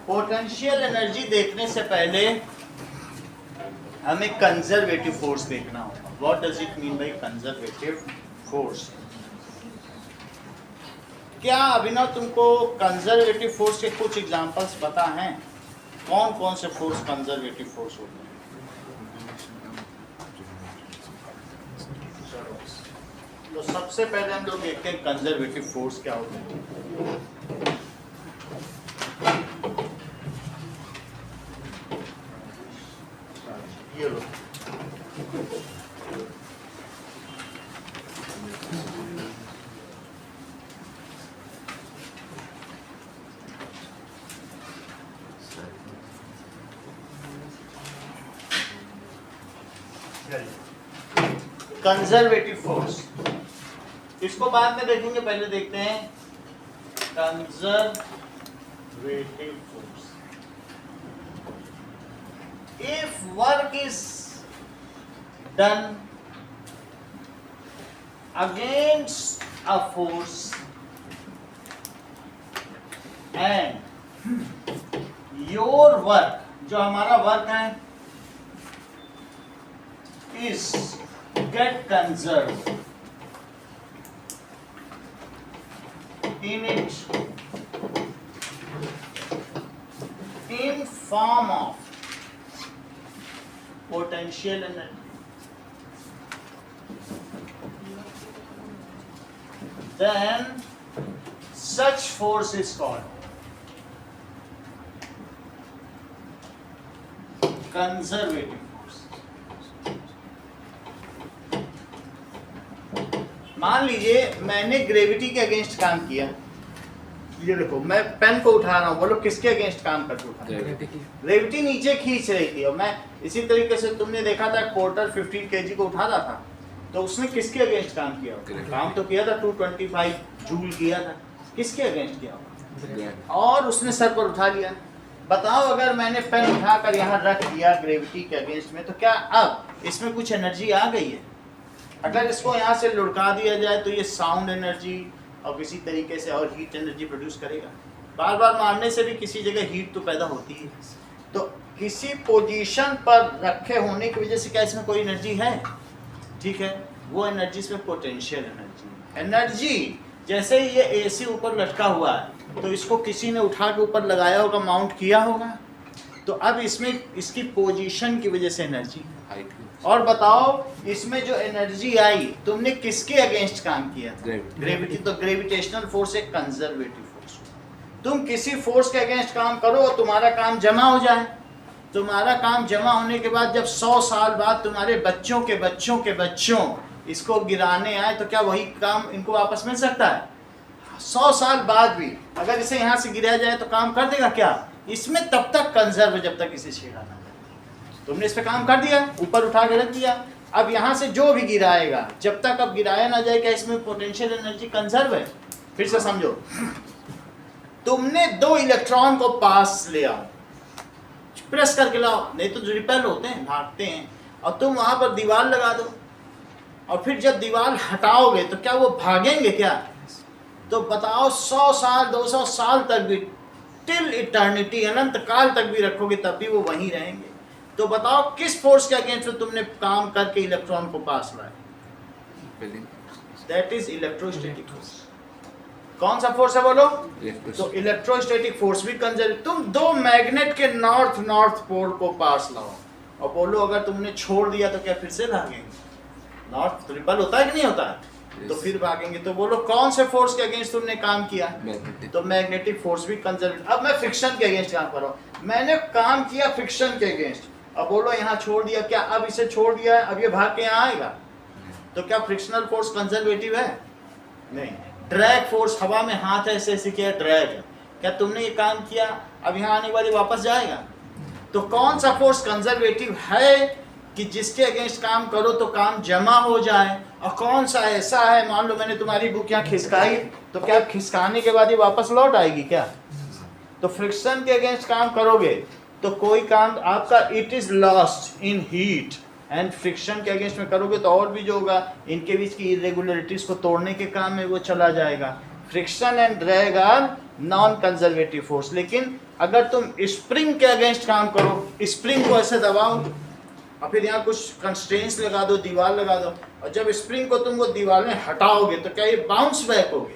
Potential energy देखने से पहले हमें कंजर्वेटिव फोर्स देखना होगा। What does it mean by conservative force? क्या अभिनव तुमको कंजर्वेटिव फोर्स के कुछ एग्जांपल्स पता हैं? कौन कौन से फोर्स कंजर्वेटिव फोर्स होते हैं? तो सबसे पहले हम लोग देखते हैं कंजर्वेटिव फोर्स क्या होते हैं। ये लो, कंजर्वेटिव फोर्स, इसको बाद में देखेंगे, पहले देखते हैं conservative force. If work is done against a force and your work, जो हमारा वर्क है, is get conserved in it in form of potential energy, then such force is called conservative. मान लीजिए मैंने ग्रेविटी के अगेंस्ट काम किया, ये देखो मैं पेन को उठा रहा हूँ, बोलो किसके अगेंस्ट काम करके उठा? ग्रेविटी नीचे खींच रही थी, और मैं इसी तरीके से, तुमने देखा था पोर्टर 15 kg को उठा रहा था, तो उसने किसके अगेंस्ट काम किया? काम तो किया था 225 जूल किया था, किसके अगेंस्ट किया? और उसने सर पर उठा लिया। बताओ अगर मैंने पेन उठाकर यहाँ रख दिया ग्रेविटी के अगेंस्ट में, तो क्या अब इसमें कुछ एनर्जी आ गई है? अगर इसको यहाँ से लुढ़का दिया जाए तो ये साउंड एनर्जी और किसी तरीके से और हीट एनर्जी प्रोड्यूस करेगा। बार बार मारने से भी किसी जगह हीट तो पैदा होती है। तो किसी पोजीशन पर रखे होने की वजह से क्या इसमें कोई एनर्जी है? ठीक है, वो एनर्जी इसमें पोटेंशियल एनर्जी। एनर्जी जैसे ही ये एसी ऊपर लटका हुआ है, तो इसको किसी ने उठा के ऊपर लगाया होगा, माउंट किया होगा, तो अब इसमें इसकी पोजीशन की वजह से एनर्जी। और बताओ इसमें जो एनर्जी आई, तुमने किसके अगेंस्ट काम किया? ग्रेविटी। तो ग्रेविटेशनल फोर्स एक कंजर्वेटिव फोर्स। तुम किसी फोर्स के अगेंस्ट काम करो, तुम्हारा काम जमा हो जाए। तुम्हारा काम जमा होने के बाद जब 100 साल बाद तुम्हारे बच्चों के बच्चों के बच्चों इसको गिराने आए, तो क्या वही काम इनको वापस मिल सकता है? 100 साल बाद भी अगर इसे यहाँ से गिराया जाए तो काम कर देगा क्या? इसमें तब तक कंजर्व है जब तक इसे छेड़ा ना। तुमने इस पे काम कर दिया, ऊपर उठा के रख दिया, अब यहाँ से जो भी गिराएगा, जब तक अब गिराया ना जाए, क्या इसमें पोटेंशियल एनर्जी कंजर्व है? फिर से समझो, तुमने 2 इलेक्ट्रॉन को पास ले आओ, प्रेस करके लाओ, नहीं तो जो रिपेल होते हैं, भागते हैं, और तुम वहां पर दीवार लगा दो, और फिर जब दीवार हटाओगे तो क्या वो भागेंगे क्या? तो बताओ 100 साल 200 साल तक भी, टिल इटर्निटी, अनंत काल तक भी रखोगे तब भी वो वहीं रहेंगे। तो बताओ किस फोर्स के अगेंस्ट तुमने काम करके इलेक्ट्रॉन को पास लाए? That is electrostatic force. कौन सा फोर्स है बोलो? तो इलेक्ट्रोस्टैटिक फोर्स भी कंजर्व। तुम 2 मैग्नेट के नॉर्थ पोल को पास लाओ, और बोलो अगर तुमने छोड़ दिया तो क्या फिर से भागेंगे? नॉर्थ रिपल होता है कि नहीं होता है? तो फिर भागेंगे। तो बोलो कौन से फोर्स के अगेंस्ट तुमने काम किया? तो मैग्नेटिक फोर्स भी कंजर्व। अब मैं फ्रिक्शन के अगेंस्ट काम कर रहा हूँ, मैंने काम किया फ्रिक्शन के अगेंस्ट, अब बोलो यहाँ छोड़ दिया, क्या अब इसे छोड़ दिया है, अब ये भाग के यहाँ आएगा? तो क्या फ्रिक्शनल फोर्स कंजर्वेटिव है? नहीं। ड्रैग फोर्स, हवा में हाथ ऐसे ऐसे किया, ड्रैग है, क्या तुमने ये काम किया, अब यहाँ आने वाले वापस जाएगा? तो कौन सा फोर्स कंजर्वेटिव है कि जिसके अगेंस्ट काम करो तो काम जमा हो जाए, और कौन सा ऐसा है, मान लो मैंने तुम्हारी बुक यहाँ खिसकाई, तो क्या खिसकाने के बाद ये वापस लौट आएगी क्या? तो फ्रिक्शन के अगेंस्ट काम करोगे तो कोई काम आपका, it is lost in heat and friction के अगेंस्ट में करोगे तो और भी जो होगा, इनके बीच की इरेगुलरिटीज को तोड़ने के काम में वो चला जाएगा। Friction and drag are non conservative force. लेकिन अगर तुम स्प्रिंग के अगेंस्ट काम करो, स्प्रिंग को ऐसे दबाओ और फिर यहाँ कुछ कंस्ट्रेंट्स लगा दो, दीवार लगा दो, और जब स्प्रिंग को तुम वो दीवार में हटाओगे तो क्या ये बाउंस बैक होगे?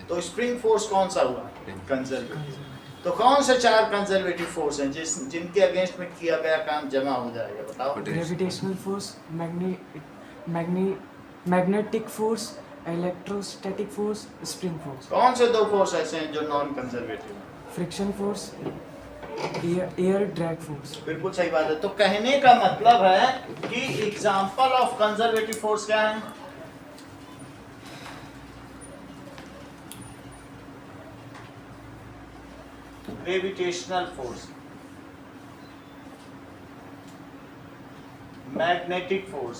तो स्प्रिंग फोर्स कौन सा हुआ? कंजर्वेटिव। तो कौन से 4 कंजर्वेटिव फोर्स हैं जिनके अगेंस्ट में किया गया काम जमा हो जाएगा? बताओ। Gravitational force, magnetic force, electrostatic force, spring force. कौन से 2 फोर्स ऐसे हैं जो नॉन कंजर्वेटिव हैं? Friction force, air drag force. बिल्कुल सही बात है। तो कहने का मतलब है कि एग्जांपल ऑफ कंजर्वेटिव फोर्स क्या है? Gravitational force, magnetic force,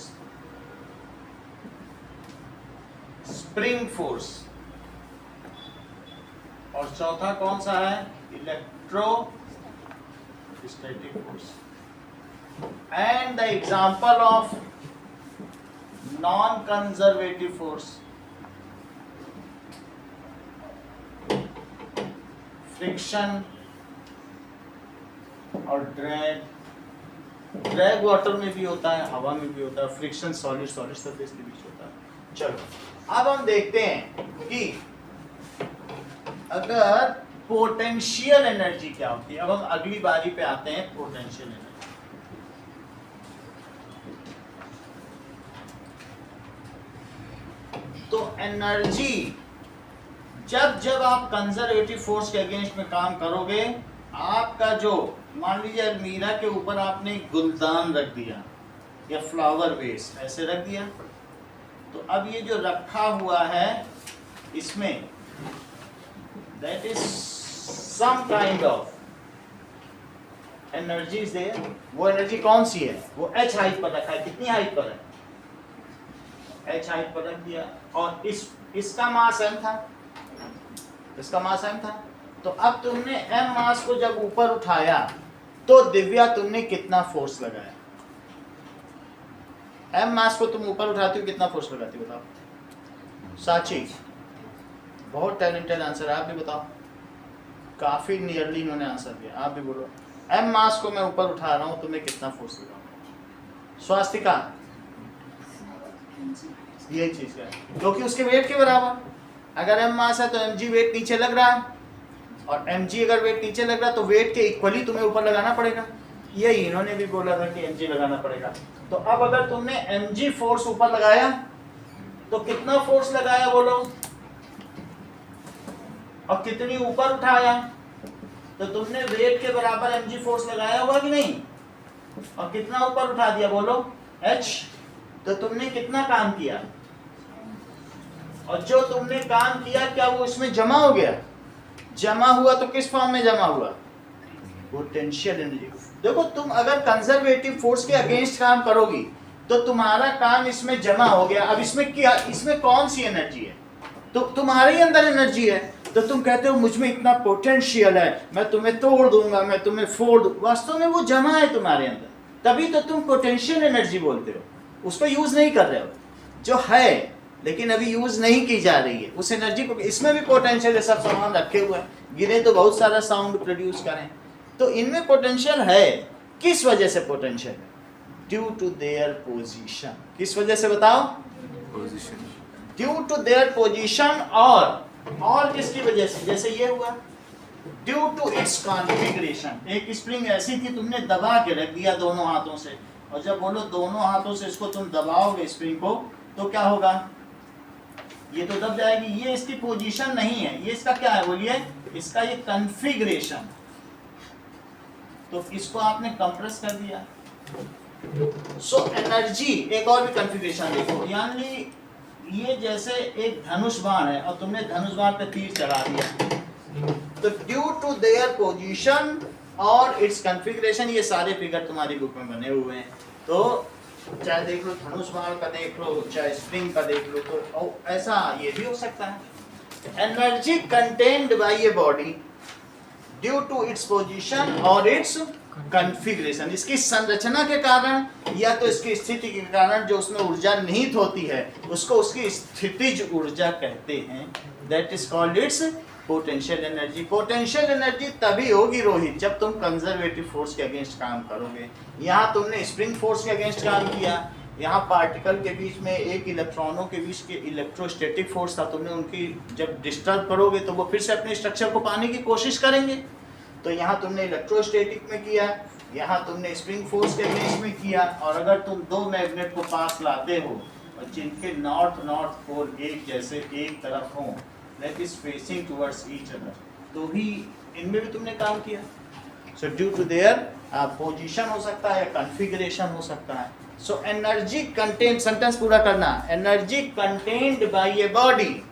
spring force, और चौथा कौन सा है? Electrostatic force. And the example of non conservative force, friction और ड्रैग। ड्रैग वाटर में भी होता है, हवा में भी होता है, फ्रिक्शन सॉलिड सरफेस के बीच होता है। चलो अब हम देखते हैं कि अगर पोटेंशियल एनर्जी क्या होती है। अब हम अगली बारी पे आते हैं, पोटेंशियल एनर्जी। तो एनर्जी जब आप कंजर्वेटिव फोर्स के अगेंस्ट में काम करोगे, आपका जो, मान लीजिए अलमीरा के ऊपर आपने गुलदान रख दिया या फ्लावर वेस ऐसे रख दिया, तो अब ये जो रखा हुआ है इसमें that is some kind of energy is there. वो एनर्जी कौन सी है? वो h हाइट पर रखा है। कितनी हाइट पर है? h हाइट पर रख दिया, और इसका मास m था, इसका मास m था। तो अब तुमने m मास को जब ऊपर उठाया तो दिव्या तुमने कितना फोर्स लगाया? m मास को तुम ऊपर उठाती हो, कितना फोर्स लगाती हो बताओ? साची, बहुत टैलेंटेड आंसर है, आप भी बताओ। काफी नियरली इन्होंने आंसर दिया, आप भी बोलो। m मास को मैं ऊपर उठा रहा हूं तो मैं कितना फोर्स लगाऊंगा? स्वास्तिका, ये चीज है क्योंकि उसके वेट के बराबर। अगर m मास है तो mg वेट नीचे लग रहा है, और mg अगर वेट नीचे लग रहा है तो वेट के इक्वली तुम्हें ऊपर लगाना पड़ेगा। यही इन्होंने भी बोला था कि mg लगाना पड़ेगा। तो अब अगर तुमने mg फोर्स ऊपर लगाया तो कितना फोर्स लगाया बोलो? और कितनी ऊपर उठाया? तो तुमने वेट के बराबर mg फोर्स लगाया होगा कि नहीं? और कितना ऊपर उठा दिया बोलो? h। तो तुमने कितना काम किया? और जो तुमने काम किया क्या वो इसमें जमा हो गया? जमा हुआ तो किस फॉर्म में जमा हुआ? Potential energy. देखो तुम अगर कंजर्वेटिव फोर्स के अगेंस्ट काम करोगी तो तुम्हारा काम इसमें जमा हो गया। अब इसमें क्या, इसमें कौन सी एनर्जी है? तो तुम्हारे ही अंदर एनर्जी है। तो तुम कहते हो मुझ में इतना पोटेंशियल है, मैं तुम्हें तोड़ दूंगा, मैं तुम्हें फोड़ दूंगा। वास्तव में वो जमा है तुम्हारे अंदर, तभी तो तुम पोटेंशियल एनर्जी बोलते हो। उसको यूज नहीं कर रहे हो, जो है लेकिन अभी यूज नहीं की जा रही है उस एनर्जी को। इसमें भी पोटेंशियल है, सब सामान रखे हुए हैं, गिरे तो बहुत सारा साउंड प्रोड्यूस करें। तो इनमें पोटेंशियल है। किस वजह से पोटेंशियल है? Due to their position. किस वजह से बताओ? Position. Due to their position. और किसकी वजह से? जैसे ये हुआ ड्यू टू इट्स कॉन्फ़िगरेशन। एक स्प्रिंग ऐसी थी, तुमने दबा के रख दिया दोनों हाथों से, और जब बोलो दोनों हाथों से इसको तुम दबाओगे स्प्रिंग को तो क्या होगा? ये तो दब जाएगी। ये इसकी पोजीशन नहीं है, ये इसका क्या है बोलिए? इसका ये कॉन्फ़िगरेशन। तो इसको आपने कंप्रेस कर दिया। सो एनर्जी, एक और भी कॉन्फ़िगरेशन देखो, यानी ये जैसे एक धनुष बाण है और तुमने धनुष बाण पे तीर चढ़ा दिया। तो ड्यू टू देयर पोजीशन और इट्स कॉन्फ़िगरेशन, ये सारे फिगर तुम्हारी बुक में बने हुए हैं। तो चाहे देख लो धनुष बाण का देख लो, चाहे स्प्रिंग का देख लो, तो ऐसा ये भी हो सकता है। Energy contained by a body due to its position और इट्स कॉन्फ़िगरेशन, इसकी संरचना के कारण या तो इसकी स्थिति के कारण जो उसमें ऊर्जा निहित होती है उसको उसकी स्थितिज ऊर्जा कहते हैं। That is called its potential energy. Potential energy तभी होगी रोहित जब तुम कंजर्वेटिव फोर्स के अगेंस्ट काम करोगे। यहाँ तुमने स्प्रिंग फोर्स के अगेंस्ट काम किया, यहाँ पार्टिकल के बीच में एक इलेक्ट्रॉनों के बीच के इलेक्ट्रोस्टैटिक फोर्स था, तुमने उनकी जब डिस्टर्ब करोगे तो वो फिर से अपने स्ट्रक्चर को पाने की कोशिश करेंगे। तो यहाँ तुमने इलेक्ट्रोस्टैटिक में किया, यहाँ तुमने स्प्रिंग फोर्स के अगेंस्ट में किया। और अगर तुम दो मैग्नेट को पास लाते हो और जिनके नॉर्थ नॉर्थ पोल एक जैसे एक तरफ हों, that is facing towards each other, तो भी इनमें भी तुमने काम किया। So due to their position हो सकता है, कॉन्फ़िगरेशन हो सकता है। सो एनर्जी कंटेंट, सेंटेंस पूरा करना, energy contained by a body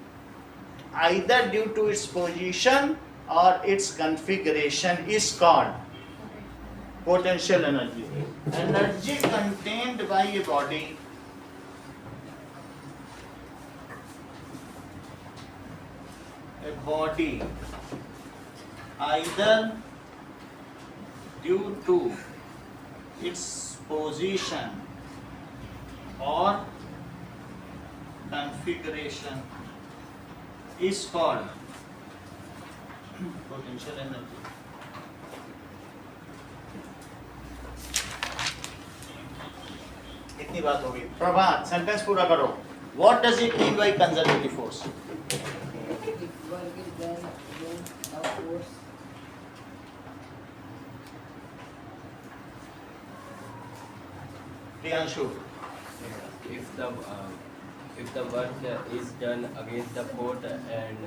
either due to its position or its configuration is called potential energy. Energy contained by a body either due to its position or configuration is called potential energy. इतनी बात हो गई। प्रभात, sentence पूरा करो। What does it mean by conservative force? If work is done against a force, Priyanshu, if the work is done against the port and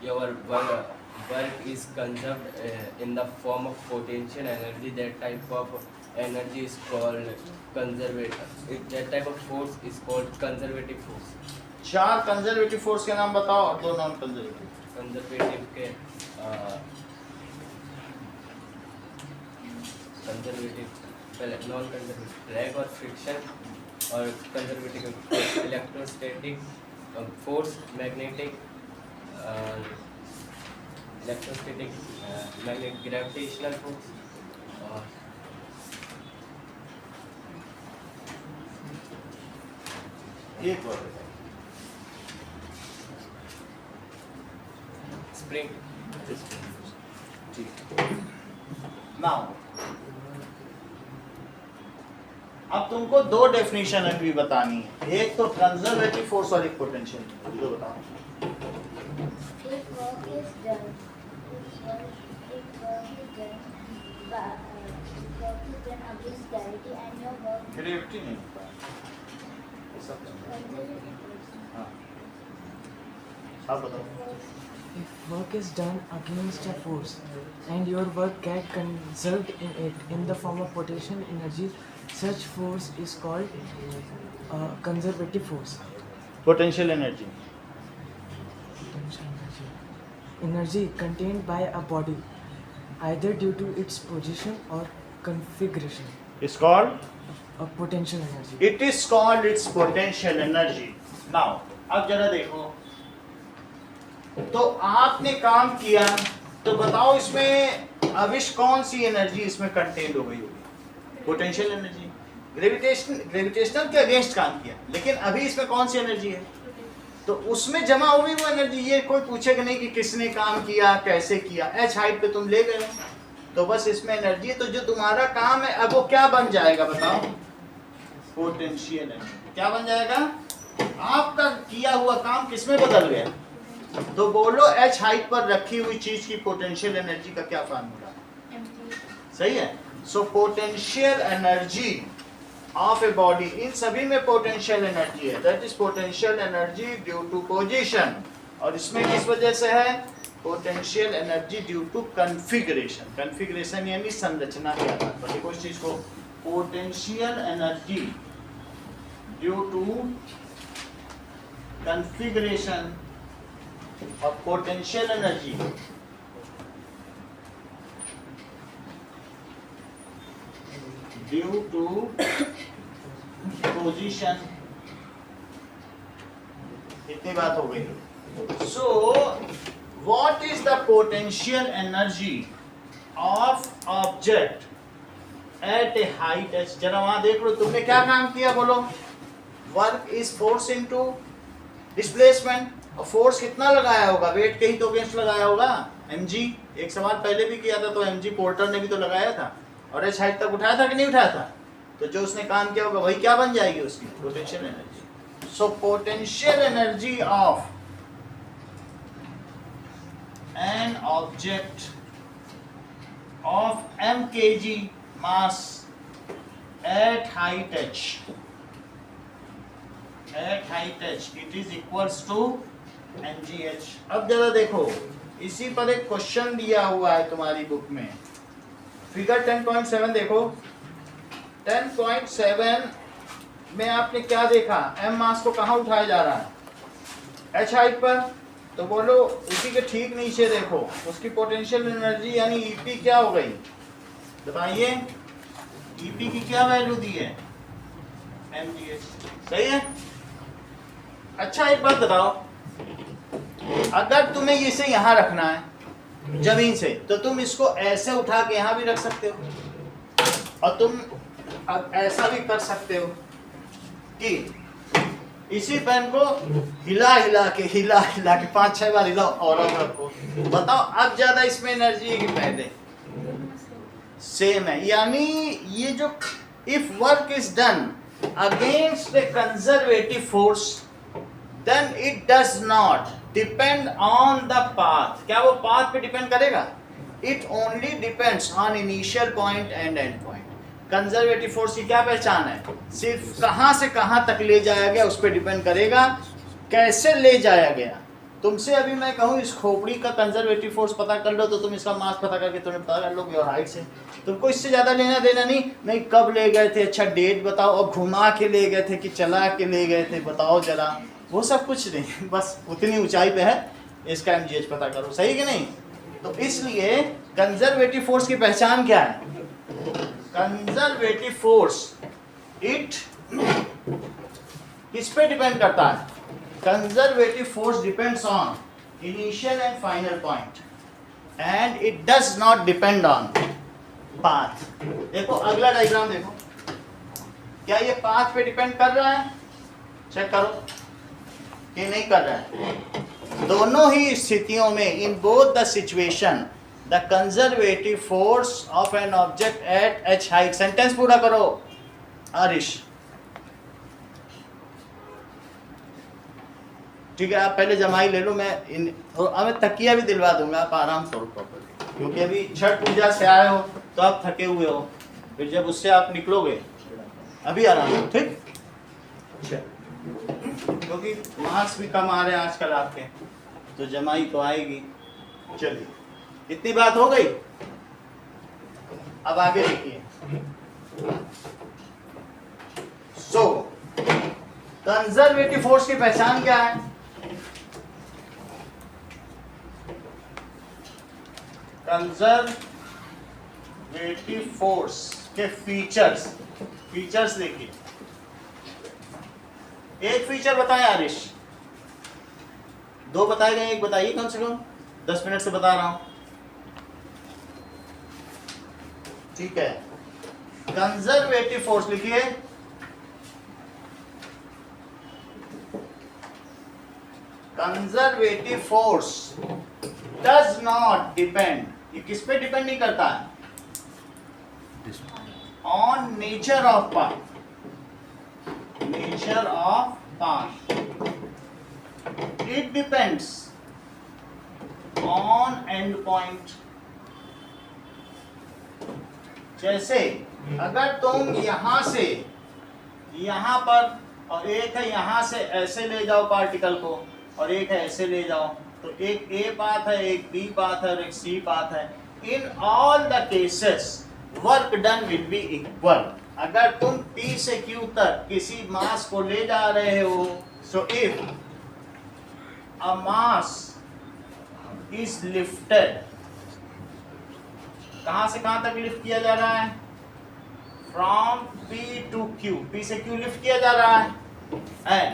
your work is conserved in the form of potential energy, that type of energy is called conservative. That type of force is called conservative force. चार conservative force के नाम बताओ और दो non conservative. Conservative के conservative पहले non conservative drag और friction, और conservative electrostatic force, magnetic electrostatic magnetic gravitational force, और एक और स्प्रिंग। नाउ अब तुमको दो डेफिनेशन अभी बतानी है, एक तो कंजर्वेटिव फोर्स और एक पोटेंशियल। तो बताओ। If work is done, if work is done against gravity and your work gravity नहीं होता है। ये सब conservative force. हाँ, आप बताओ। If work is done against a force and your work get conserved in it in the form of potential energy, such force is called conservative force. Potential energy Potential energy. Energy contained by a body, either due to its position or configuration. Is called, A potential energy. It is called its potential energy. Now अब जरा देखो, तो आपने काम किया, तो बताओ इसमें अविश कौन सी एनर्जी इसमें कंटेन्ड हो गई होगी? Potential energy. ग्रेविटेशनल के अगेंस्ट काम किया, लेकिन अभी इसमें कौन सी एनर्जी है? तो उसमें जमा हुई वो एनर्जी। ये कोई पूछेगा नहीं कि किसने काम किया, कैसे किया। एच हाइट पे तुम ले गए, तो बस इसमें एनर्जी है। तो जो तुम्हारा काम है अब वो क्या बन जाएगा बताओ? Potential energy. क्या बन जाएगा? आपका किया हुआ काम किसमें बदल गया? तो बोलो एच हाइट पर रखी हुई चीज की पोटेंशियल एनर्जी का क्या फार्मूला? सही है। So potential energy of a body, इन सभी में पोटेंशियल एनर्जी है। That is potential energy due to position. और इसमें किस वजह से है? Potential energy due to configuration. Configuration यानी संरचना के आधार पर। देखो इस चीज को, potential energy due to configuration of potential energy due to position। इतनी बात हो गई। So what is the potential energy of object at A height H, जरा वहां देख लो तुमने क्या काम किया, बोलो। Work is force into displacement, और फोर्स कितना लगाया होगा, वेट के ही तो अगेंस्ट लगाया होगा, mg। एक सवाल पहले भी किया था तो mg पोर्टर ने भी तो लगाया था, और एच हाइट तक उठाया था कि नहीं उठाया था, तो जो उसने काम किया होगा वही क्या बन जाएगी उसकी potential energy. So potential energy of an object of m kg mass at height h, it is equals to mgh। अब जरा देखो, इसी पर एक क्वेश्चन दिया हुआ है तुम्हारी बुक में, फिगर 10.7 देखो। 10.7 में आपने क्या देखा, m मास को कहाँ उठाया जा रहा है, h हाइट पर, तो बोलो उसी के ठीक नीचे देखो उसकी पोटेंशियल एनर्जी यानी ईपी क्या हो गई, बताइए। ईपी की क्या वैल्यू दी है, mgh, सही है। अच्छा एक बात बताओ, अगर तुम्हें इसे यहाँ रखना है जमीन से, तो तुम इसको ऐसे उठा के यहाँ भी रख सकते हो, और तुम अब ऐसा भी कर सकते हो कि इसी पेन को हिला हिला के 5-6 बार हिलाओ और अब रखो, बताओ अब ज्यादा इसमें एनर्जी है कि पहले, सेम है। यानी ये जो if work is done against a conservative force then it does not depend on the path, क्या वो पाथ पे डिपेंड करेगा, it only depends on initial point and end point. Conservative force की क्या पहचान है, सिर्फ कहां से कहां तक ले जाया गया उस पर डिपेंड करेगा, कैसे ले जाया गया। तुमसे अभी मैं कहूँ इस खोपड़ी का कंजर्वेटिव फोर्स पता कर लो, तो तुम इसका मास पता करके तुम्हें पता कर लोगे, और हाइट से तुमको इससे ज्यादा लेना देना नहीं कब ले गए थे, अच्छा डेट बताओ, और घुमा के ले गए थे कि चला के ले गए थे, बताओ जरा, वो सब कुछ नहीं, बस उतनी ऊंचाई पे है, इसका mgh पता करो, सही कि नहीं। तो इसलिए कंजर्वेटिव फोर्स की पहचान क्या है, कंजर्वेटिव फोर्स इट किस पे डिपेंड करता है, conservative force depends on initial and final point and it does not depend on path. देखो अगला डायग्राम देखो, क्या ये पाथ पे डिपेंड कर रहा है, चेक करो कि नहीं कर रहा है। दोनों ही स्थितियों में, in both the situation, the conservative force of an object at h height, sentence पूरा करो आरिश, ठीक है। आप पहले जमाई ले लो, मैं तकिया भी दिलवा दूंगा, आप आराम करो प्रॉपर्ली, क्योंकि अभी छठ पूजा से आए हो तो आप थके हुए हो, फिर जब उससे आप निकलोगे अभी आराम करो, ठीक, क्योंकि मार्क्स भी कम आ रहे हैं आजकल आपके, तो जमाई तो आएगी। चलिए इतनी बात हो गई, अब आगे देखिए। सो कंजर्वेटिव फोर्स की पहचान क्या है, कंजर्वेटिव फोर्स के फीचर्स देखिए। एक फीचर बताएं आरिश, 2 बताए गए, एक बताइए कम से कम, 10 मिनट से बता रहा हूं, ठीक है। कंजर्वेटिव फोर्स लिखिए, conservative force does not depend, ये किस पे डिपेंड नहीं करता है, on nature of path, nature of path, it depends on end point। जैसे अगर तुम यहां से यहां पर, और एक है यहां से ऐसे ले जाओ पार्टिकल को, और एक है ऐसे ले जाओ, तो एक A पाथ है, एक B पाथ है और एक C पाथ है, in all the cases work done will be equal. अगर तुम P से Q तक किसी मास को ले जा रहे हो, so if a mass is lifted, कहां से कहां तक लिफ्ट किया जा रहा है, from P to Q, P से Q लिफ्ट किया जा रहा है, and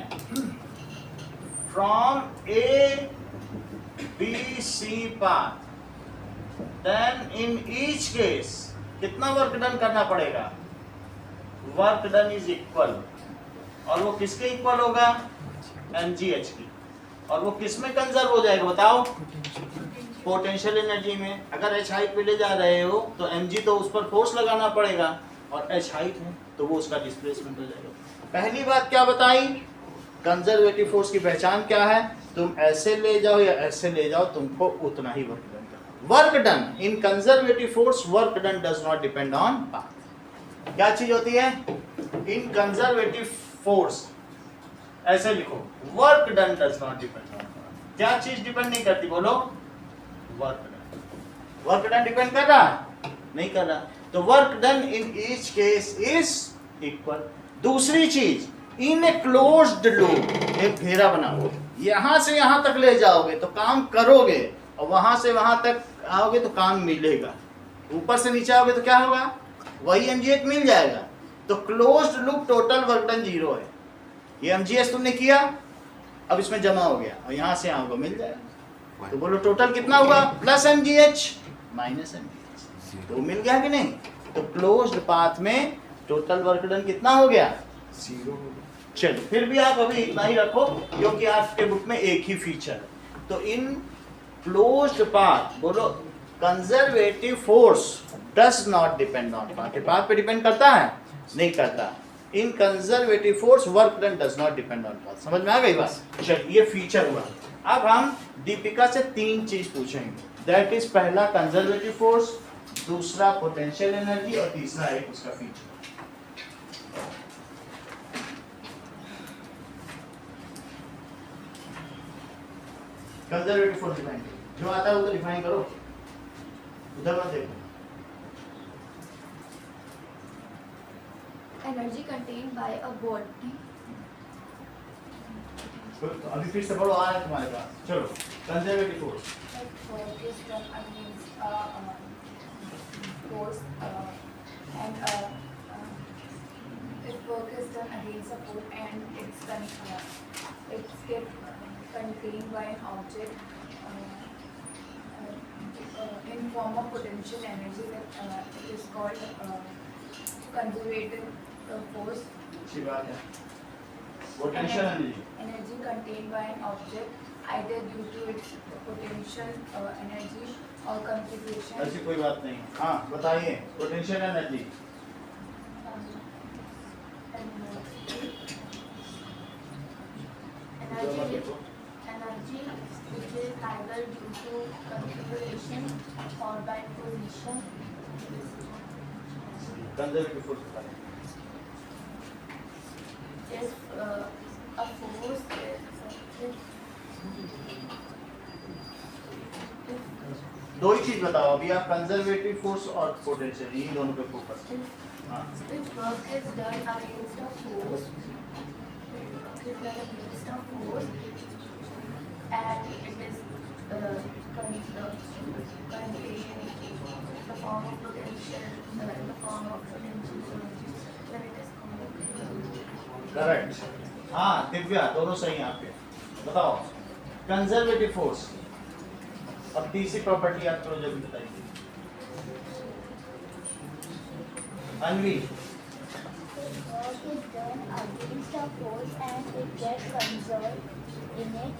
from A B C path then in each case कितना वर्क डन करना पड़ेगा? वर्क डन इज इक्वल, और वो किसके इक्वल होगा? mgh की। और वो किस में कंजर्व हो जाएगा बताओ? पोटेंशियल एनर्जी में। अगर h हाइट पे ले जा रहे हो तो mg तो उस पर फोर्स लगाना पड़ेगा, और h हाइट है तो वो उसका डिस्प्लेसमेंट हो जाएगा। पहली बात क्या बताई? कंजर्वेटिव फोर्स की पहचान क्या है? तुम ऐसे ले जाओ या ऐसे ले जाओ, तुमको उतना ही वर्क डन करना। Work done in conservative force, work done does not depend on path. क्या चीज होती है? इन कंजर्वेटिव फोर्स ऐसे लिखो, work done does not depend on path. क्या चीज डिपेंड नहीं करती? बोलो, work done. Work done depend कर रहा है? नहीं कर रहा। तो work done in each case is equal. दूसरी चीज, इन ए क्लोज्ड लूप, एक घेरा बनाओ, यहां से यहां तक ले जाओगे तो काम करोगे, और वहां से वहां तक आओगे तो काम मिलेगा। ऊपर से नीचे आओगे तो क्या होगा? वही mgh मिल जाएगा। तो closed loop total work done 0 है। ये mgh तुमने किया, अब इसमें जमा हो गया, और यहां से आओगे मिल जाएगा। तो बोलो टोटल कितना हुआ? प्लस mgh माइनस mgh, तो मिल गया कि नहीं? तो क्लोज्ड पाथ में टोटल वर्क डन कितना हो गया? 0। चलो फिर भी आप अभी इतना ही रखो, क्योंकि आपके बुक में एक ही फीचर है। तो इन क्लोज्ड पाथ, बोलो conservative force does not depend on path. Path पे डिपेंड करता है? नहीं करता। In conservative force work done does not depend on path. समझ में आ गई बात? चलिए ये फीचर हुआ। अब हम दीपिका से 3 चीज पूछेंगे, दैट इज पहला कंजर्वेटिव फोर्स, दूसरा पोटेंशियल एनर्जी, और तीसरा है उसका फीचर। कंजर्वेटिव फोर्स डिफाइन करो, जो आता है वो तो डिफाइन करो, उधर मत देखो। Energy contained by a body तो अभी फिर से पढ़ो, आ रहा है तुम्हारे पास। चलो conservative force. that work is done against a force and if work is done against a force and it's kept contained by an object in form of potential energy, that it is called conservative force. अच्छी बात है। Potential energy, Energy contained by an object either due to its potential energy or configuration. ऐसी कोई बात नहीं। हाँ बताइए, potential energy. Energy which is either due to configuration or by position. Conservative force बताइए। If a force is दो ही चीज बताओ अभी आप, कंजर्वेटिव फोर्स और पोटेंशियल, इन दोनों पे फोकस करो। हाँ if work is done against a force, and it is contained in the form of potential, in the form of potential energy, then it is called. Correct. हाँ दिव्या, दोनों सही हैं आपके। बताओ कंजर्वेटिव फोर्स, अब तीसरी प्रॉपर्टी आप करो जल्दी बताइए। अनवी, Work is done against a force and it gets conserved in it,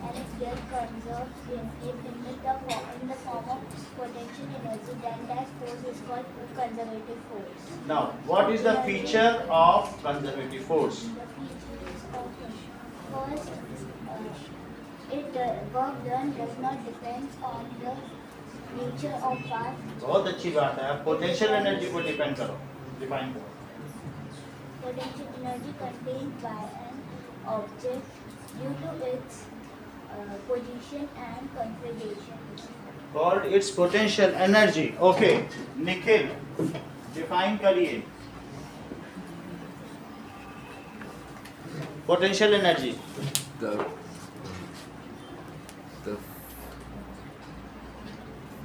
and it gets conserved in the form of potential energy, then that force is called conservative force. now what is the feature of conservative force? The features of first, work done does not depend on the nature of path. बहुत अच्छी बात है। अब potential energy को depend करो, define करो। Potential energy contained by an object due to its position and configuration. Called its potential energy. Okay, Nikhil define करिए potential energy.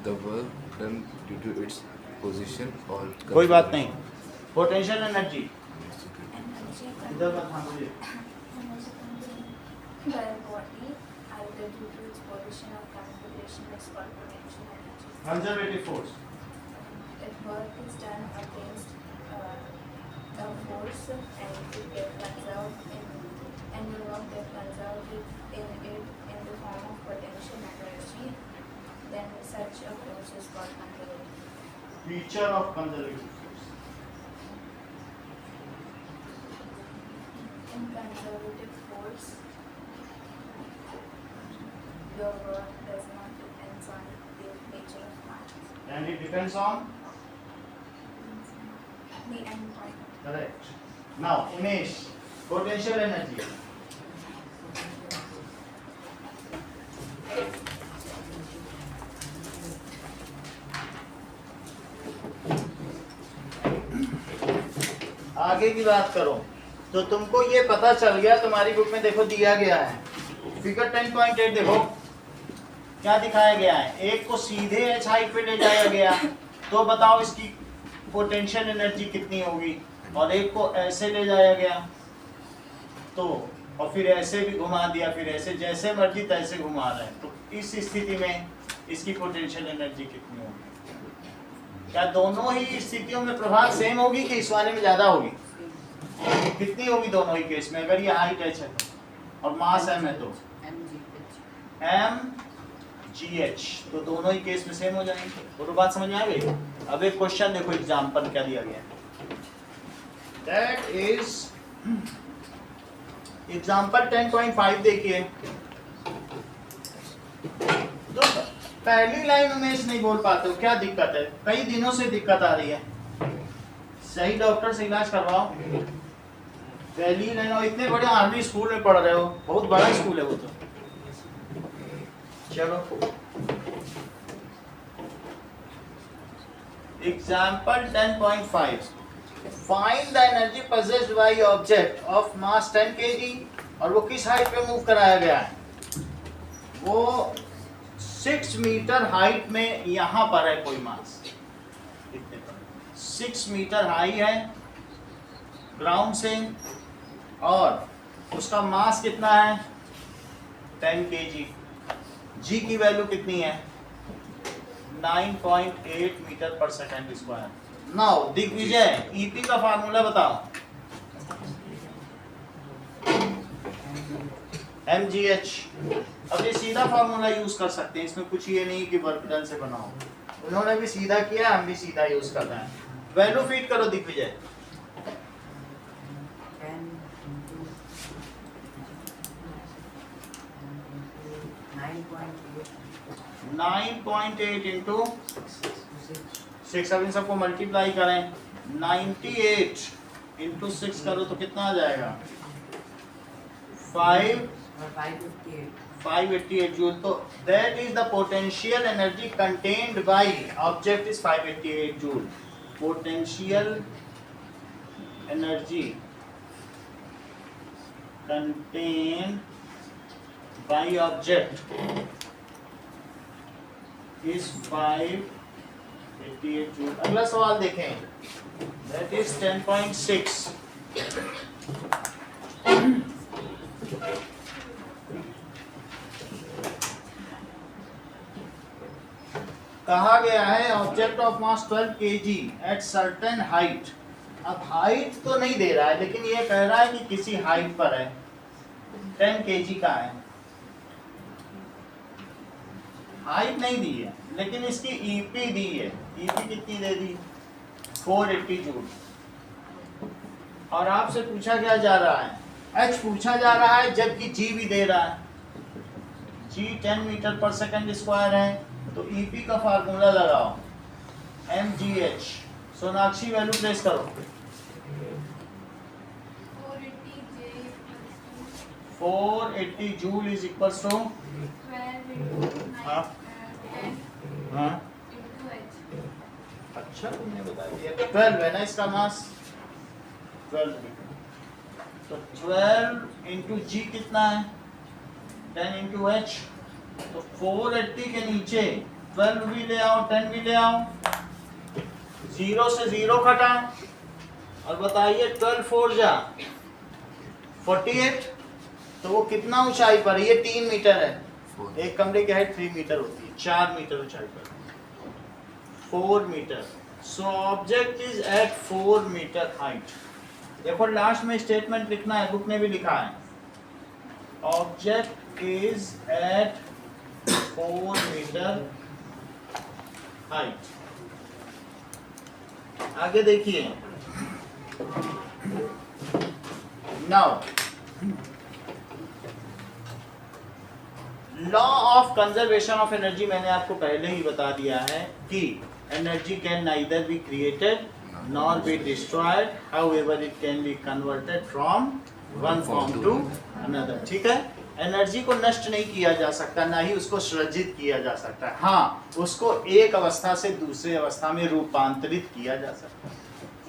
the work done due to its position or कोई बात नहीं। Potential energy Energy इधर मत हाँ मुझे। by a body either due to its position or configuration is called potential energy. Conservative force If work is done against a force and it get conserved and the work get conserved in the form of potential energy, then such a force is called conservative. Feature of conservative force In conservative force, your work does not depend on the nature of mass. And it depends on The end point. Correct now Umesh potential energy आगे की बात करो तो तुमको ये पता चल गया, तुम्हारी बुक में देखो दिया गया है फिगर 10.8 देखो क्या दिखाया गया है, एक को सीधे एच हाइट पे ले जाया गया तो बताओ इसकी पोटेंशियल एनर्जी कितनी होगी, और एक को ऐसे ले जाया गया तो, और फिर ऐसे भी घुमा दिया, फिर ऐसे, जैसे मर्जी तैसे घुमा रहे हैं, तो इस स्थिति में इसकी पोटेंशियल एनर्जी कितनी होगी? क्या दोनों ही स्थितियों में प्रभाव सेम होगी कि इस वाले में ज्यादा होगी? कितनी होगी दोनों ही केस में? अगर ये हाइट एच है तो और मास एम है तो एम जी एच, तो दोनों ही केस में सेम हो जाएंगे। तो बात समझ में आ गई? अब एक क्वेश्चन देखो, एग्जांपल क्या दिया गया है, दैट इज एग्जांपल 10.5 देखिए। तो पहली लाइन उमेश नहीं बोल पाते हो, क्या दिक्कत है? कई दिनों से दिक्कत आ रही है, सही डॉक्टर से इलाज करवाओ। पहली लाइन, और इतने बड़े आर्मी स्कूल में पढ़ रहे हो, बहुत बड़ा स्कूल है वो तो। चलो example 10.5, find the energy possessed by object of mass 10 kg, और वो किस हाइट पे मूव कराया गया है? वो 6 मीटर हाइट में यहाँ पर है कोई मास, इतने पर 6 मीटर हाई है ग्राउंड से, और उसका मास कितना है? 10 kg। जी की वैल्यू कितनी है? 9.8 मीटर पर second square. Now Digvijay, EP का फार्मूला बताओ। mgh, अब ये सीधा फार्मूला यूज कर सकते हैं, इसमें कुछ ये नहीं कि वर्क डन से बनाओ, उन्होंने भी सीधा किया, हम भी सीधा यूज कर रहे हैं। वैल्यू फीड करो दिग्विजय। 9.8 इंटू 6, अब इन सबको मल्टीप्लाई करें, 98 इंटू 6 करो तो कितना आ जाएगा? 588 जूल। तो that is the potential energy contained by object is 588 joule. Potential energy contained by object is 588 joule. अगला सवाल देखें, that is 10.6। कहा गया है object of mass 12 kg at certain height. अब हाइट तो नहीं दे रहा है, लेकिन ये कह रहा है कि किसी हाइट पर है, 10 kg का है, हाइट नहीं दी है, लेकिन इसकी ईपी दी है। ईपी कितनी दे दी? 480 जूल। और आपसे पूछा क्या जा रहा है? एच पूछा जा रहा है, जबकि जी भी दे रहा है। जी 10 मीटर पर सेकंड स्क्वायर है, तो ईपी का फार्मूला लगाओ, mgh। सोनाक्षी वैल्यू प्लेस करो। 480 जूल इज इक्वल टू, हाँ हाँ अच्छा तुमने बता दिया, 12 है ना इसका मास, 12 तो 12 इंटू जी कितना है? 10 इंटू एच। तो 480 के नीचे 12 भी ले आओ, 10 भी ले आओ, 0 से 0 घटा, और बताइए 12 4 जा 48, तो वो कितना ऊंचाई पर है? ये 3 मीटर है, एक कमरे की हाइट 3 मीटर होती है, 4 मीटर ऊंचाई पर 4 metre. So object is at 4 metre height. देखो लास्ट में स्टेटमेंट लिखना है, बुक ने भी लिखा है, object is at 4 metre height. आगे देखिए, now law of conservation of energy मैंने आपको पहले ही बता दिया है कि energy can neither be created nor be destroyed, however it can be converted from one form to another. ठीक है, एनर्जी को नष्ट नहीं किया जा सकता, ना ही उसको सृजित किया जा सकता है। हाँ, उसको एक अवस्था से दूसरी अवस्था में रूपांतरित किया जा सकता है।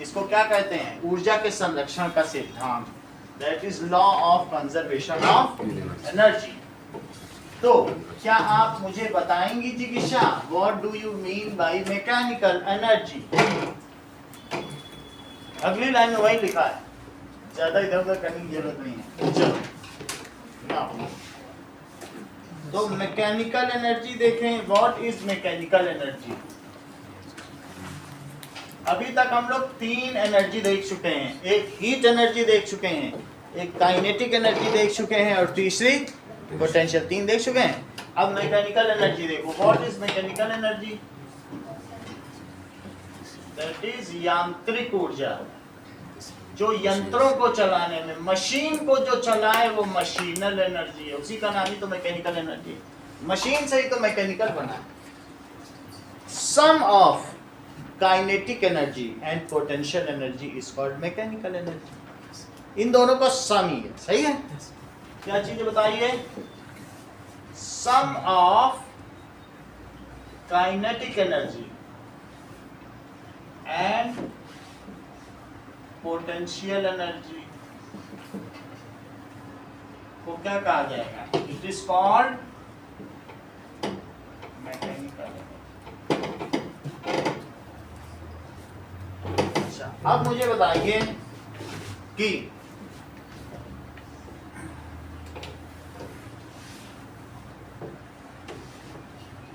इसको क्या कहते हैं? ऊर्जा के संरक्षण का सिद्धांत, that is law of conservation of energy. तो क्या आप मुझे बताएंगी जिज्ञासा, what do you mean by mechanical energy? अगली लाइन में वही लिखा है, ज्यादा इधर उधर करने की जरूरत नहीं है। चलो नाउ, तो मैकेनिकल एनर्जी देखें, व्हाट इज मैकेनिकल एनर्जी? अभी तक हम लोग 3 एनर्जी देख चुके हैं, एक हीट एनर्जी देख चुके हैं, एक काइनेटिक एनर्जी देख चुके हैं और तीसरी पोटेंशियल। 3 देख चुके हैं। अब मैकेनिकल एनर्जी देखो, what is mechanical energy? That is यांत्रिक ऊर्जा, जो यंत्रों को चलाने में, मशीन को जो चलाए वो मशीनल एनर्जी है, उसी का नाम ही तो मैकेनिकल एनर्जी है। मशीन से ही तो मैकेनिकल बना है। Sum of kinetic energy and potential energy is called mechanical energy. इन दोनों का सम ही है, सही है? क्या चीज बताइए? Sum of kinetic energy and potential energy को क्या कहा जाएगा? It is called mechanical. अच्छा, अब मुझे बताइए कि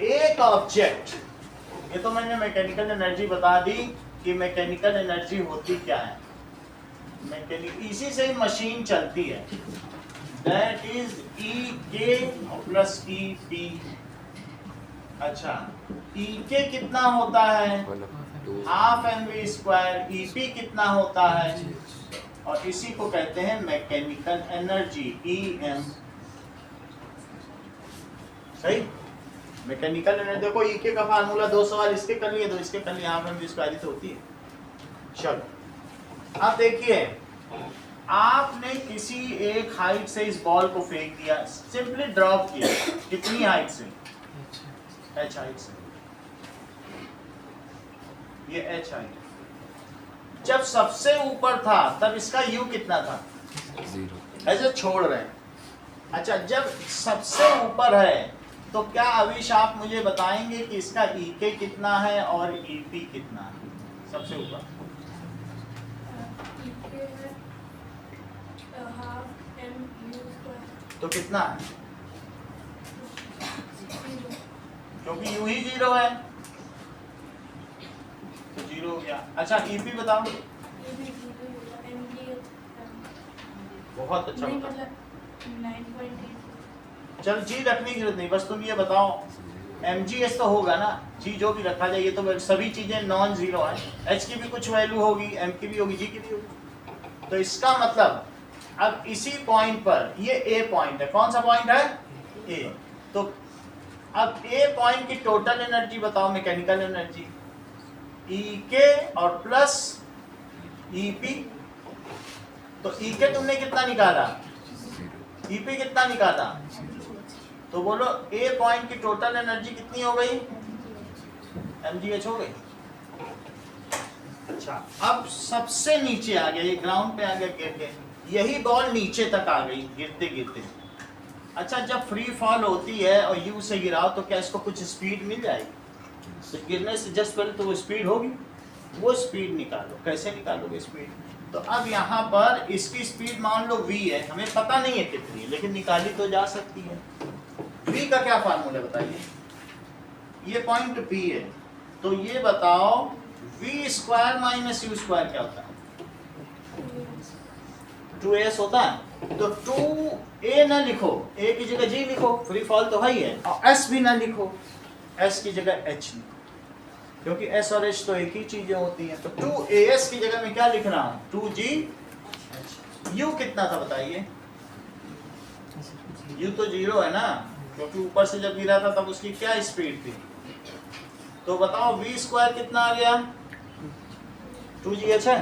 एक ऑब्जेक्ट, ये तो मैंने मैकेनिकल एनर्जी बता दी कि मैकेनिकल एनर्जी होती क्या है। इसी से ही मशीन चलती है, that is E K plus E P. अच्छा, ई के कितना होता है? Half m v square. ई पी कितना होता है? और इसी को कहते हैं मैकेनिकल एनर्जी, ई एम। सही, मैकेनिकल एनर्जी। देखो ई के का फार्मूला 2 सवाल इसके कर लिए, 2 इसके कर लिए, हाफ एम वी स्क्वायर तो होती है। चलो अब देखिए, आपने किसी एक हाइट से इस बॉल को फेंक दिया, सिंपली ड्रॉप किया। कितनी हाइट से? h हाइट से। ये h हाइट। जब सबसे ऊपर था तब इसका u कितना था? 0। ऐसे छोड़ रहे हैं। अच्छा, जब सबसे ऊपर है तो क्या अविश आप मुझे बताएंगे कि इसका ek कितना है और ep कितना है? सबसे ऊपर तो कितना है? क्योंकि यू ही 0 है तो 0 हो गया। अच्छा, ईपी बताओ। बहुत अच्छा बताओ। चल जी रखने की जरूरत नहीं, बस तुम ये बताओ mgs तो होगा ना, जी जो भी रखा जाए, ये तो सभी चीजें नॉन जीरो है। h की भी कुछ वैल्यू होगी, m की भी होगी, g की भी होगी। तो इसका मतलब अब इसी पॉइंट पर, ये ए पॉइंट है, कौन सा पॉइंट है? ए। तो अब ए पॉइंट की टोटल एनर्जी बताओ, मैकेनिकल एनर्जी, ई के और प्लस ई पी। तो ई के तुमने कितना निकाला? ई पी कितना निकाला? तो बोलो ए पॉइंट की टोटल एनर्जी कितनी हो गई? mgh हो गई। अच्छा, अब सबसे नीचे आ गया, ये ग्राउंड पे आ गया गिर के, यही बॉल नीचे तक आ गई गिरते गिरते। अच्छा, जब फ्री फॉल होती है और यू से गिराओ तो क्या इसको कुछ स्पीड मिल जाएगी? तो गिरने से जस्ट पहले तो वो स्पीड होगी, वो स्पीड निकालो। कैसे निकालोगे स्पीड? तो अब यहाँ पर इसकी स्पीड मान लो v है, हमें पता नहीं है कितनी है, लेकिन निकाली तो जा सकती है। V का क्या फार्मूला बताइए? ये पॉइंट P है, तो ये बताओ V square minus U square क्या होता है? 2s होता है। तो 2a ना लिखो, a की जगह g लिखो, फ्री फॉल तो है ही है, और s भी ना लिखो, s की जगह h लिखो, क्योंकि s और h तो एक ही चीजें होती हैं। तो 2as की जगह मैं क्या लिख रहा हूं? 2g। u कितना था बताइए? u तो 0 है ना, क्योंकि ऊपर से जब गिरा था तब उसकी क्या स्पीड थी? तो बताओ v स्क्वायर कितना आ गया? 2gh है।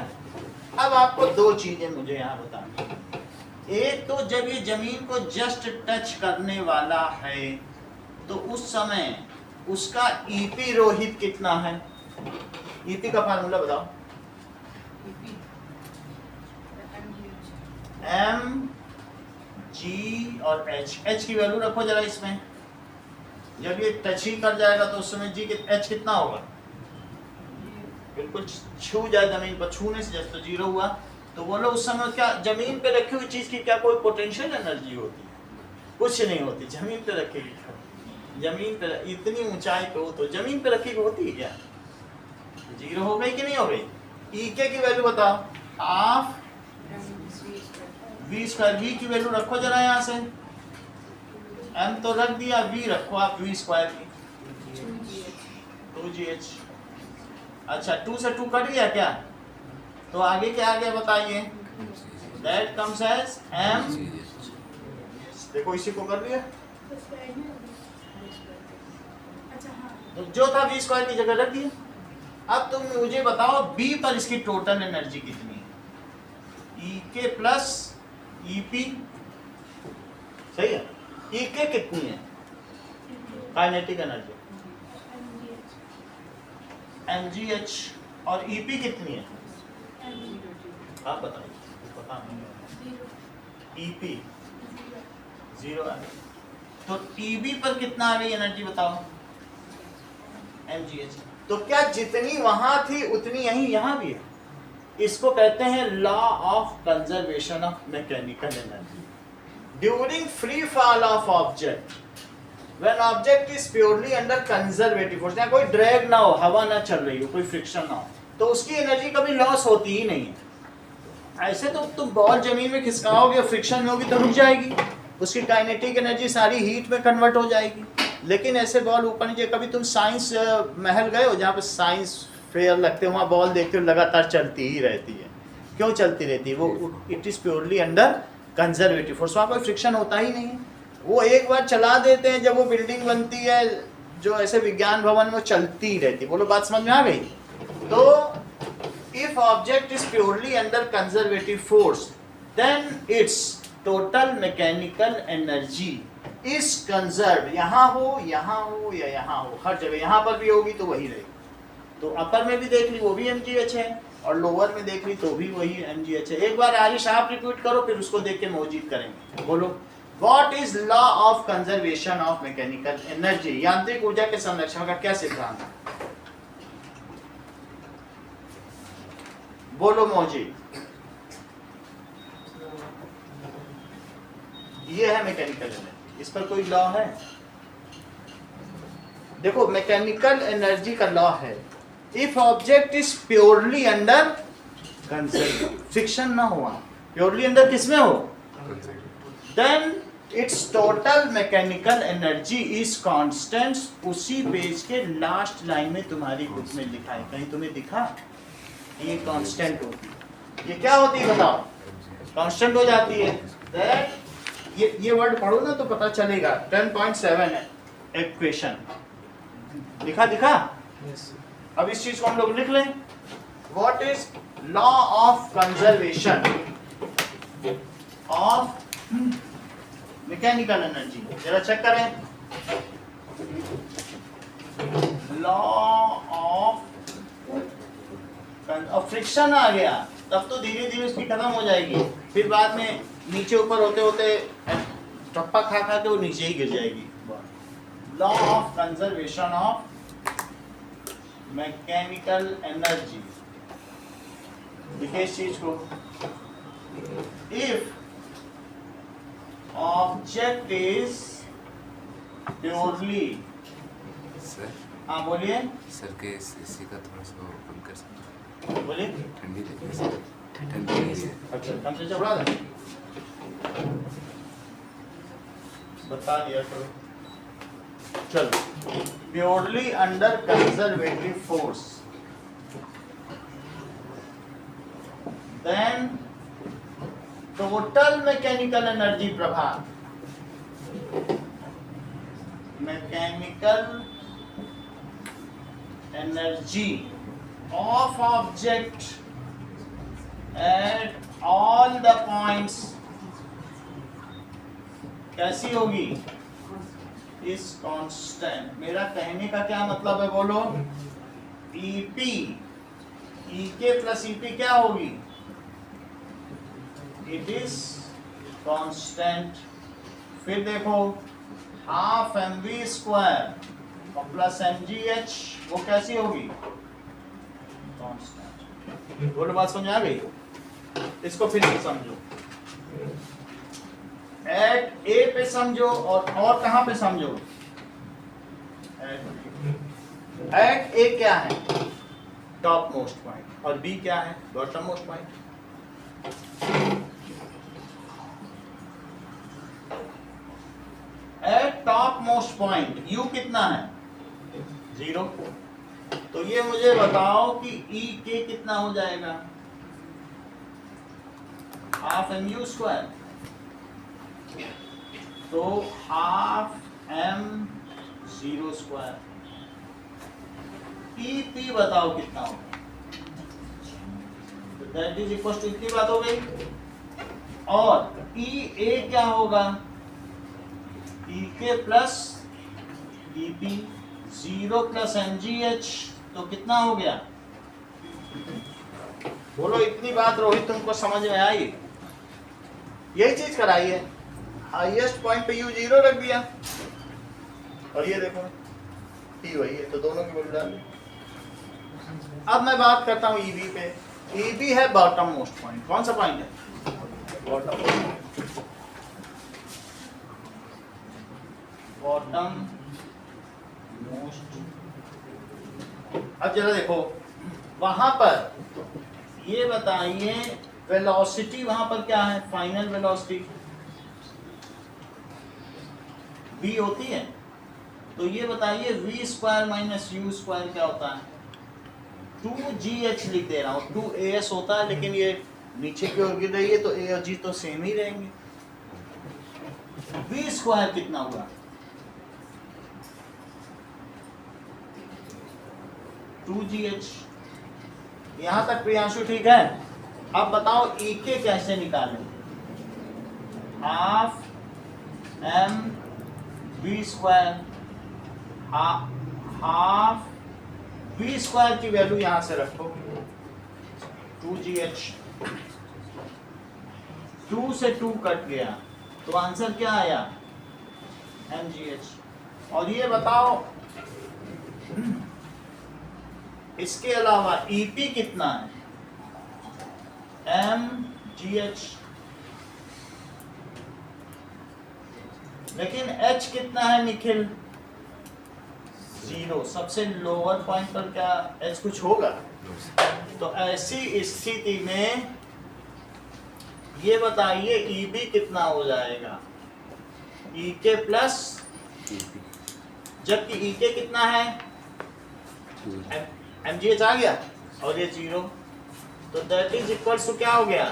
अब आपको दो चीजें मुझे यहाँ बतानी। एक तो जब ये जमीन को जस्ट टच करने वाला है तो उस समय उसका ईपी रोहित कितना है? ईपी का फार्मूला बताओ। एम जी और एच की वैल्यू रखो जरा इसमें। जब ये टच ही कर जाएगा तो उस समय एच कितना होगा? बिल्कुल छू जाए जमीन पर, छूने से जैसे तो 0 हुआ। तो बोलो उस समय क्या जमीन पे रखी हुई चीज की क्या कोई पोटेंशियल एनर्जी होती है? कुछ नहीं होती। जमीन पे रखेगी, जमीन पे इतनी ऊंचाई पे हो तो जमीन पे रखी होती है क्या? 0 हो गई कि नहीं हो गई? ई के की वैल्यू बताओ। Half v square. v की वैल्यू रखो जरा यहाँ से। m तो रख दिया, v रखो आप v स्क्वायर की 2gh। अच्छा 2 से 2 कट गया क्या? तो आगे क्या आ गया बताइए? That comes as m। देखो इसी को कर लिया। तो जो था v स्क्वायर की जगह रख दिया। अब तुम मुझे बताओ b पर इसकी टोटल एनर्जी कितनी है? e के प्लस ep, सही है। e के कितनी है काइनेटिक एनर्जी? mgh। और ep कितनी है? आप बताइए, पता नहीं। ep 0 आ गई। तो tb पर कितना आ गई एनर्जी बताओ? mgh। तो क्या जितनी वहां थी उतनी यही यहां भी है? इसको कहते हैं law of conservation of mechanical energy during free fall of object. When object is purely under conservative force, कोई ड्रैग ना हो, हवा ना चल रही हो, कोई फ्रिक्शन ना हो, तो उसकी एनर्जी कभी लॉस होती ही नहीं है। ऐसे तो तुम बॉल जमीन में खिसकाओगे, फ्रिक्शन में होगी तो रुक जाएगी, उसकी काइनेटिक एनर्जी सारी हीट में कन्वर्ट हो जाएगी। लेकिन ऐसे बॉल ऊपर नीचे, कभी तुम साइंस महल गए हो जहाँ पे साइंस फेयर लगते हो, वहाँ बॉल देखते हो लगातार चलती ही रहती है। क्यों चलती रहती है? वो it is purely under conservative force, वहाँ कोई फ्रिक्शन होता ही नहीं है। वो एक बार चला देते हैं, जब वो बिल्डिंग बनती है जो ऐसे विज्ञान भवन में, वो चलती ही रहती है। बोलो बात समझ में आ गई? तो if object is purely under conservative force then its total mechanical energy is conserve. यहाँ हो या यहाँ हो, हर जगह यहाँ पर भी होगी तो वही रहेगी। तो अपर में भी देख ली वो भी mgh है, और लोअर में देख ली तो भी वही mgh है। एक बार आरिश आप रिपीट करो, फिर उसको देख के मौजूद करेंगे। बोलो what is law of conservation of mechanical energy? यांत्रिक ऊर्जा के संरक्षण का क्या सिद्धांत है? बोलो मौजूद। ये है मैकेनिकल एनर्जी, इस पर कोई लॉ है? देखो मैकेनिकल एनर्जी का लॉ है, if object is purely under conservative, friction ना हुआ, प्योरली अंडर किसमें हो, then its total mechanical energy is constant. उसी पेज के लास्ट लाइन में तुम्हारी बुक में लिखा है, कहीं तुम्हें दिखा? ये कांस्टेंट होती है। ये क्या होती है बताओ? कांस्टेंट हो जाती है। दैट ये वर्ड पढ़ो ना तो पता चलेगा। 10.7 है इक्वेशन, दिखा? Yes. अब इस चीज को हम लोग लिख लें। What is law of conservation of mechanical energy? जरा चेक करें। लॉ ऑफ फ्रिक्शन आ गया तब तो धीरे धीरे उसकी खत्म हो जाएगी, फिर बाद में नीचे ऊपर होते होते टप्पा खा खा के वो नीचे ही गिर जाएगी। Law of conservation of mechanical energy, देखिए इस चीज को। If object is purely. Sir हाँ बोलिए सर के इसी का थोड़ा सा कम कर सकते हैं? बोलिए। ठंडी लग रही है सर, ठंडी लग रही है। अच्छा टेम्परेचर बढ़ा दें, बता दिया करो। चलो, purely under conservative force, then total mechanical energy प्रभाव, mechanical energy of object at all the points कैसी होगी? इस कांस्टेंट। मेरा कहने का क्या मतलब है बोलो? ईपी, ईके प्लस ईपी क्या होगी? It is constant. फिर देखो हाफ एम वी स्क्वायर और प्लस एम जी एच, वो कैसी होगी? कांस्टेंट। बोलो, बात समझ आ गई? इसको फिर से समझो। एट ए पे समझो और कहां पे समझो? एट ए क्या है? टॉप मोस्ट पॉइंट, और बी क्या है? Bottom most point. Eight top most point you कितना है? 0। तो ये मुझे बताओ कि ई के कितना हो जाएगा? Half m u square. तो हाफ एम 0 स्क्वायर। ई पी बताओ कितना होगा? तो दैट इज इक्वल टू, इतनी बात हो गई। और ई ए क्या होगा? E K plus E P, 0 plus m g h, तो कितना हो गया? बोलो, इतनी बात रोहित तुमको समझ में आई? यही चीज कराई है। हाईएस्ट पॉइंट पे यू 0 रख दिया, और ये देखो पी वही है, तो दोनों की वैल्यू डाल दी। अब मैं बात करता हूँ ईबी पे। ईबी है बॉटम मोस्ट पॉइंट। कौन सा पॉइंट है? Bottom most. अब जरा देखो वहां पर, ये बताइए वेलोसिटी वहां पर क्या है? फाइनल वेलोसिटी v होती है। तो ये बताइए v square minus you square क्या होता है? 2gh लिख दे रहा हूँ। 2as होता है, लेकिन ये नीचे की ओर गिर रही है तो a और g तो सेम ही रहेंगे। v स्क्वायर कितना हुआ? 2gh। यहां तक प्रियांशु ठीक है? अब बताओ ई के कैसे निकालें? Half m v square, half v square की वैल्यू यहां से रखो 2gh। 2 से 2 कट गया, तो आंसर क्या आया? mgh। और ये बताओ इसके अलावा ईपी कितना है? mgh। लेकिन h कितना है निखिल? 0। सबसे लोअर पॉइंट पर क्या h कुछ होगा? तो ऐसी स्थिति में ये बताइए ईबी कितना हो जाएगा? ईके प्लस, जबकि ईके कितना है? mgh आ गया, और ये 0, तो दैट इज इक्वल्स टू क्या हो गया?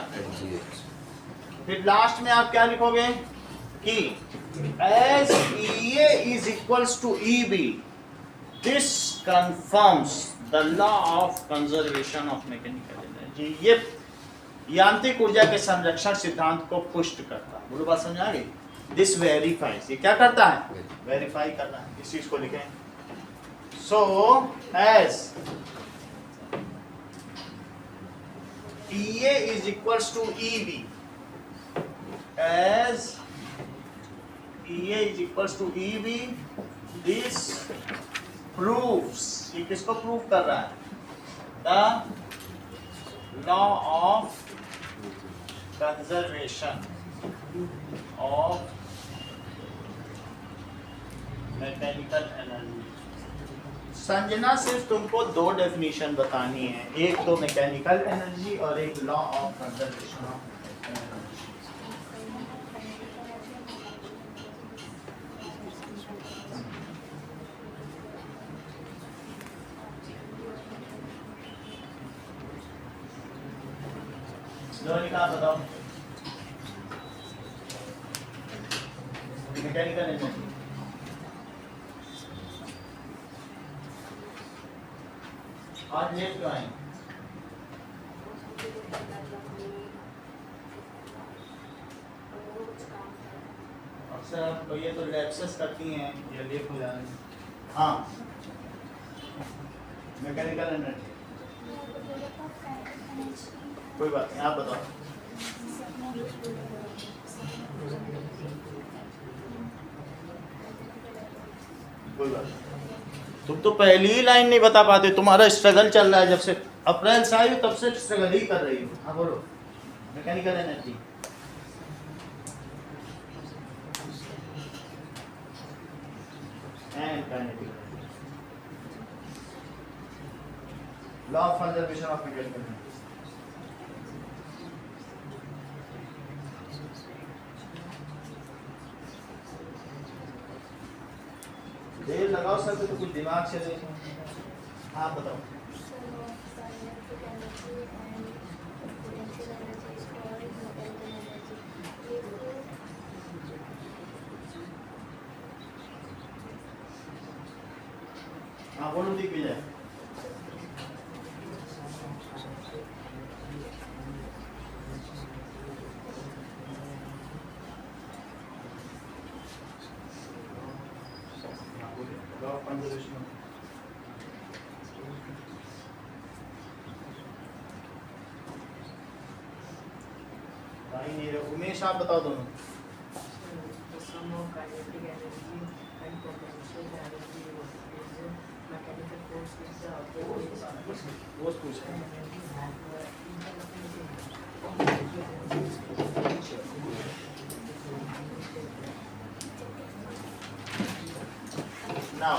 फिर लास्ट में आप क्या लिखोगे कि as EA is equals to EB, this confirms the law of conservation of mechanical energy। ये यांत्रिक ऊर्जा के संरक्षण सिद्धांत को पुष्ट करता है। बोलो, बात समझ आ गई? दिस वेरीफाइज, ये क्या करता है? वेरीफाई करना है। इस चीज को लिखें। सो as EA is equals to EB, as EA is equals to EB, this proves, ये किसको प्रूव कर रहा है? The law of conservation of mechanical energy. Sanjana सिर्फ तुमको दो डेफिनेशन बतानी है, एक तो मैकेनिकल एनर्जी और एक law of conservation of energy. का बताओ मैकेनिकल एनर्जी। आज लेट क्यों आए? अक्सर आप ये तो रिलैक्सेस करती हैं, ये लेट हो जा रहे हैं। हाँ, मैकेनिकल एनर्जी कोई बात नहीं, आप बताओ। कोई बात नहीं, तुम तो पहली ही लाइन नहीं बता पाते, तुम्हारा स्ट्रगल चल रहा है जब से अप्रैल से आई हो तब से स्ट्रगल ही कर रही हो। हाँ बोलो, mechanical energy. And kinetic law of conservation of mechanical energy. देर लगाओ सर, तो कुछ दिमाग से देखो। आप बताओ। हाँ बोलो दिग्विजय। उमेश आप बताओ दोनों। The sum of kinetic energy and potential energy is mechanical force is the वो पूछ रहे हैं। Now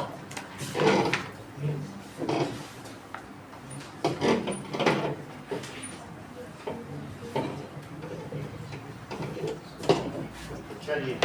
चलिए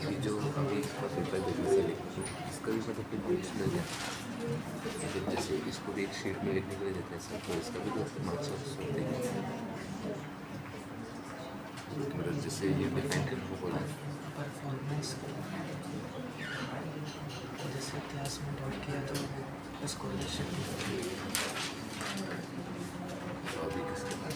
ये जो अभी इसका पेपर देखने से लिखी इसका भी मतलब कि मार्क्स मिल जाए। फिर जैसे इसको भी एक शीट में लिखने के लिए देते हैं सर, तो इसका भी तो मार्क्स होते हैं। मतलब जैसे ये डिफाइन करने को बोला है परफॉर्मेंस जैसे क्लास में डॉट किया तो स्कॉलरशिप तो अभी किसके बाद